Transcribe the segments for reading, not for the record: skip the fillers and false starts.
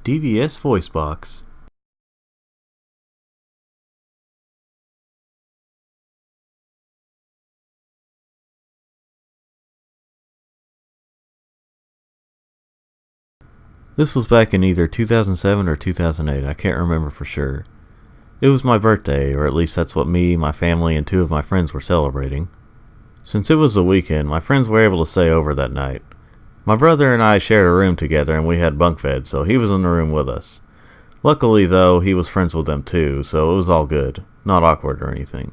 DBS voice box. This was back in either 2007 or 2008, I can't remember for sure. It was my birthday, or at least that's what me, my family, and two of my friends were celebrating. Since it was the weekend, my friends were able to stay over that night. My brother and I shared a room together and we had bunk beds, so he was in the room with us. Luckily though, he was friends with them too, so it was all good, not awkward or anything.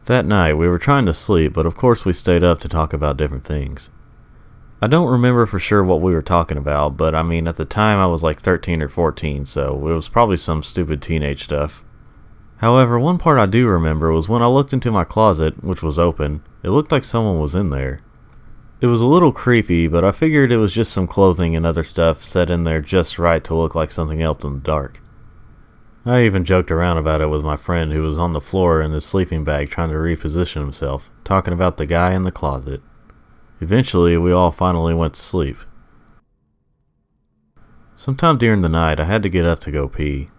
That night we were trying to sleep, but of course we stayed up to talk about different things. I don't remember for sure what we were talking about, but I mean at the time I was like 13 or 14, so it was probably some stupid teenage stuff. However, one part I do remember was when I looked into my closet, which was open, it looked like someone was in there. It was a little creepy, but I figured it was just some clothing and other stuff set in there just right to look like something else in the dark. I even joked around about it with my friend who was on the floor in his sleeping bag trying to reposition himself, talking about the guy in the closet. Eventually, we all finally went to sleep. Sometime during the night, I had to get up to go pee.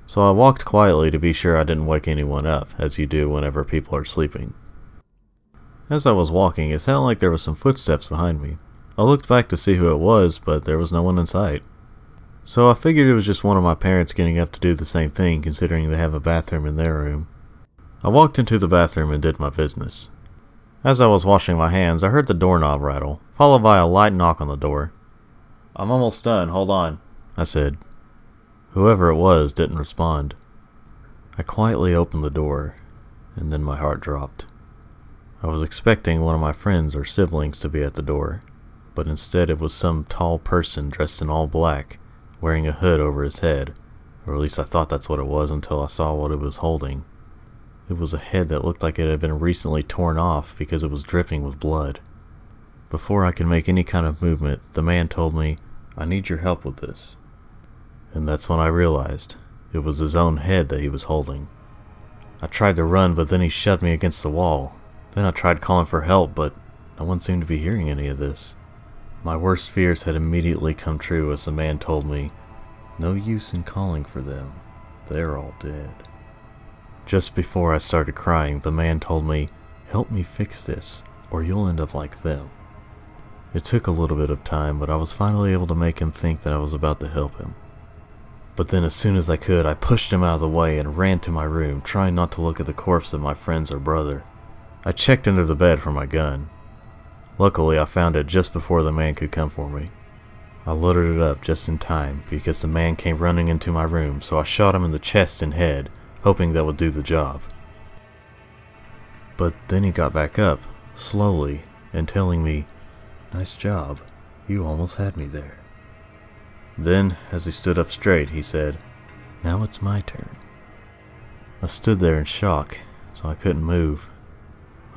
So I walked quietly to be sure I didn't wake anyone up, as you do whenever people are sleeping. As I was walking, it sounded like there was some footsteps behind me. I looked back to see who it was, but there was no one in sight. So I figured it was just one of my parents getting up to do the same thing, considering they have a bathroom in their room. I walked into the bathroom and did my business. As I was washing my hands, I heard the doorknob rattle, followed by a light knock on the door. "I'm almost done, hold on," I said. Whoever it was didn't respond. I quietly opened the door, and then my heart dropped. I was expecting one of my friends or siblings to be at the door, but instead it was some tall person dressed in all black, wearing a hood over his head, or at least I thought that's what it was until I saw what it was holding. It was a head that looked like it had been recently torn off because it was dripping with blood. Before I could make any kind of movement, the man told me, "I need your help with this." And that's when I realized it was his own head that he was holding. I tried to run, but then he shoved me against the wall. Then I tried calling for help, but no one seemed to be hearing any of this. My worst fears had immediately come true as the man told me, "No use in calling for them. They're all dead." Just before I started crying, the man told me, "Help me fix this, or you'll end up like them." It took a little bit of time, but I was finally able to make him think that I was about to help him. But then as soon as I could, I pushed him out of the way and ran to my room, trying not to look at the corpse of my friends or brother. I checked under the bed for my gun. Luckily, I found it just before the man could come for me. I loaded it up just in time because the man came running into my room, so I shot him in the chest and head, hoping that would do the job. But then he got back up, slowly, and telling me, "Nice job, you almost had me there." Then, as he stood up straight, he said, "Now it's my turn." I stood there in shock, so I couldn't move.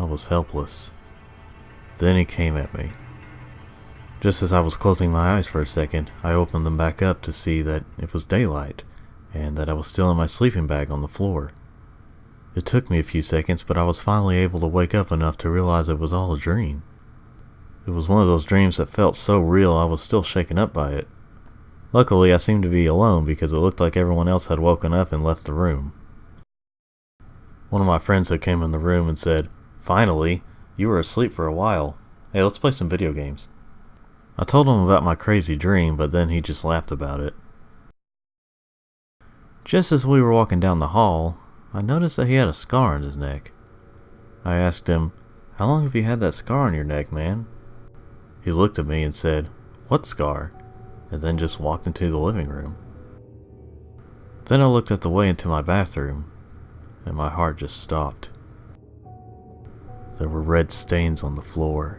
I was helpless. Then he came at me. Just as I was closing my eyes for a second, I opened them back up to see that it was daylight, and that I was still in my sleeping bag on the floor. It took me a few seconds, but I was finally able to wake up enough to realize it was all a dream. It was one of those dreams that felt so real I was still shaken up by it. Luckily, I seemed to be alone because it looked like everyone else had woken up and left the room. One of my friends had came in the room and said, "Finally, you were asleep for a while. Hey, let's play some video games." I told him about my crazy dream, but then he just laughed about it. Just as we were walking down the hall, I noticed that he had a scar on his neck. I asked him, "How long have you had that scar on your neck, man?" He looked at me and said, "What scar?" and then just walked into the living room. Then I looked at the way into my bathroom, and my heart just stopped. There were red stains on the floor,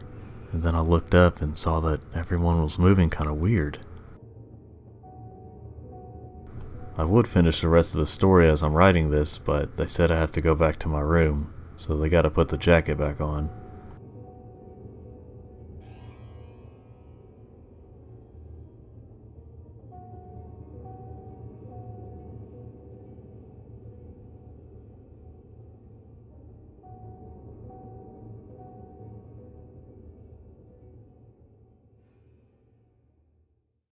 and then I looked up and saw that everyone was moving kind of weird. I would finish the rest of the story as I'm writing this, but they said I have to go back to my room, so they gotta put the jacket back on.